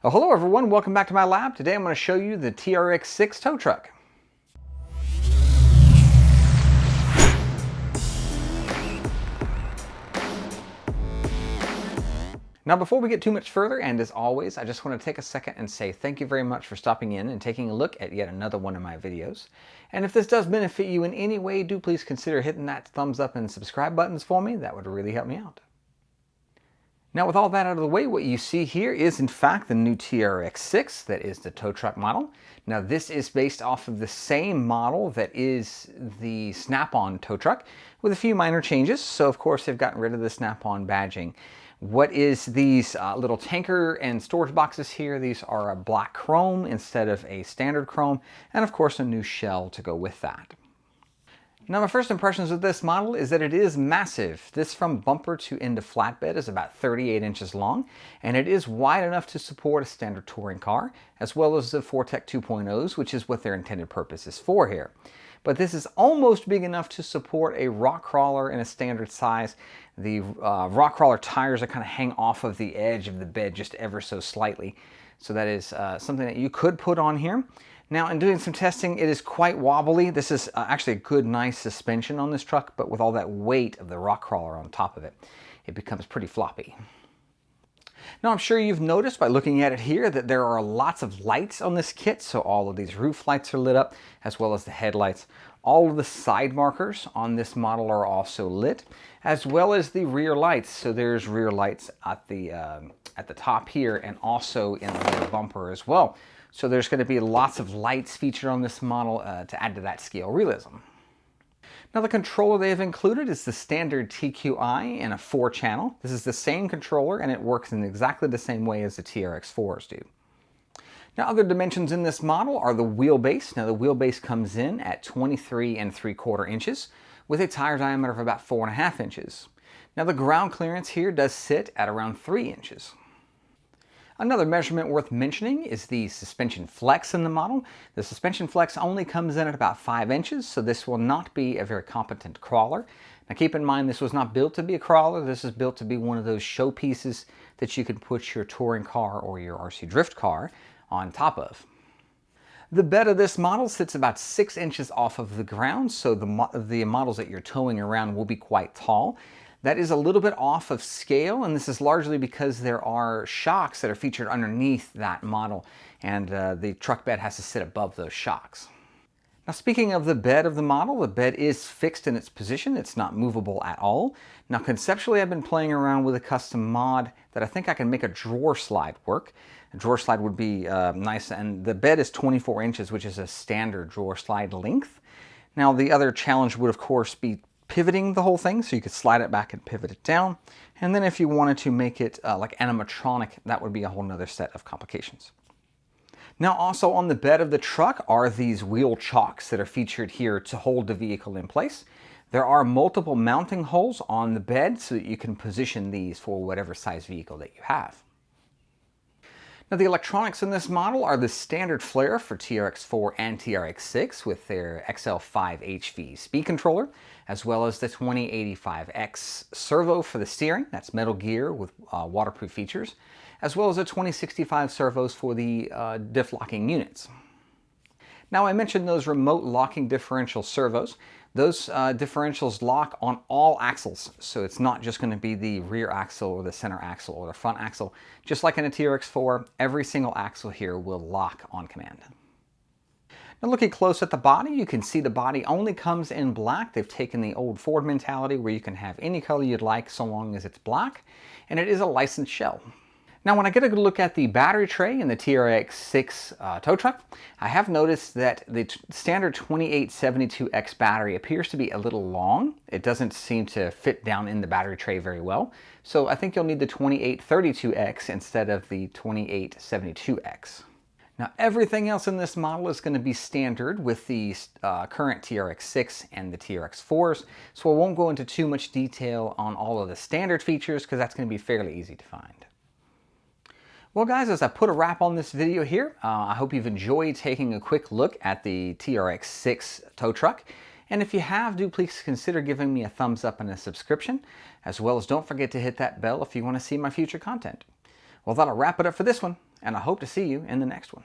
Oh, hello everyone, welcome back to my lab. Today I'm going to show you the TRX6 Tow Truck. Now before we get too much further, and as always, I just want to take a second and say thank you very much for stopping in and taking a look at yet another one of my videos. And if this does benefit you in any way, do please consider hitting that thumbs up and subscribe buttons for me. That would really help me out. Now with all that out of the way, what you see here is in fact the new TRX6, that is the tow truck model. Now this is based off of the same model that is the snap-on tow truck with a few minor changes. So of course they've gotten rid of the snap-on badging. What is these little tanker and storage boxes here? These are a black chrome instead of a standard chrome, and of course a new shell to go with that. Now my first impressions of this model is that it is massive. This from bumper to end of flatbed is about 38 inches long, and it is wide enough to support a standard touring car, as well as the Fortec 2.0s, which is what their intended purpose is for here. But this is almost big enough to support a rock crawler in a standard size. The rock crawler tires are kind of hang off of the edge of the bed just ever so slightly. So that is something that you could put on here. Now, in doing some testing, it is quite wobbly. This is actually a good, nice suspension on this truck, but with all that weight of the rock crawler on top of it, it becomes pretty floppy. Now, I'm sure you've noticed by looking at it here that there are lots of lights on this kit. So all of these roof lights are lit up, as well as the headlights. All of the side markers on this model are also lit, as well as the rear lights. So there's rear lights at the top here, and also in the rear bumper as well. So there's going to be lots of lights featured on this model to add to that scale realism. Now the controller they have included is the standard TQI and a 4-channel. This is the same controller and it works in exactly the same way as the TRX4s do. Now other dimensions in this model are the wheelbase. Now the wheelbase comes in at 23 3/4 inches with a tire diameter of about 4.5 inches. Now the ground clearance here does sit at around 3 inches. Another measurement worth mentioning is the suspension flex in the model. The suspension flex only comes in at about 5 inches, so this will not be a very competent crawler. Now keep in mind, this was not built to be a crawler. This is built to be one of those showpieces that you can put your touring car or your RC drift car on top of. The bed of this model sits about 6 inches off of the ground, so the models that you're towing around will be quite tall. That is a little bit off of scale, and this is largely because there are shocks that are featured underneath that model, and the truck bed has to sit above those shocks. Now speaking of the bed of the model, the bed is fixed in its position. It's not movable at all. Now conceptually, I've been playing around with a custom mod that I think I can make a drawer slide work. A drawer slide would be nice, and the bed is 24 inches, which is a standard drawer slide length. Now the other challenge would of course be pivoting the whole thing, so you could slide it back and pivot it down. And then if you wanted to make it like animatronic, that would be a whole nother set of complications. Now also on the bed of the truck are these wheel chocks that are featured here to hold the vehicle in place. There are multiple mounting holes on the bed so that you can position these for whatever size vehicle that you have. Now the electronics in this model are the standard flare for TRX4 and TRX6 with their XL5HV speed controller, as well as the 2085X servo for the steering. That's metal gear with waterproof features, as well as the 2065 servos for the diff locking units. Now I mentioned those remote locking differential servos. Those differentials lock on all axles, so it's not just going to be the rear axle or the center axle or the front axle. Just like in a TRX4, every single axle here will lock on command. Now looking close at the body, you can see the body only comes in black. They've taken the old Ford mentality where you can have any color you'd like so long as it's black, and it is a licensed shell. Now when I get a good look at the battery tray in the TRX6 tow truck, I have noticed that the standard 2872X battery appears to be a little long. It doesn't seem to fit down in the battery tray very well. So I think you'll need the 2832X instead of the 2872X. Now everything else in this model is going to be standard with the current TRX6 and the TRX4s, so I won't go into too much detail on all of the standard features because that's going to be fairly easy to find. Well guys, as I put a wrap on this video here, I hope you've enjoyed taking a quick look at the TRX6 tow truck. And if you have, do please consider giving me a thumbs up and a subscription, as well as don't forget to hit that bell if you want to see my future content. Well, that'll wrap it up for this one. and I hope to see you in the next one.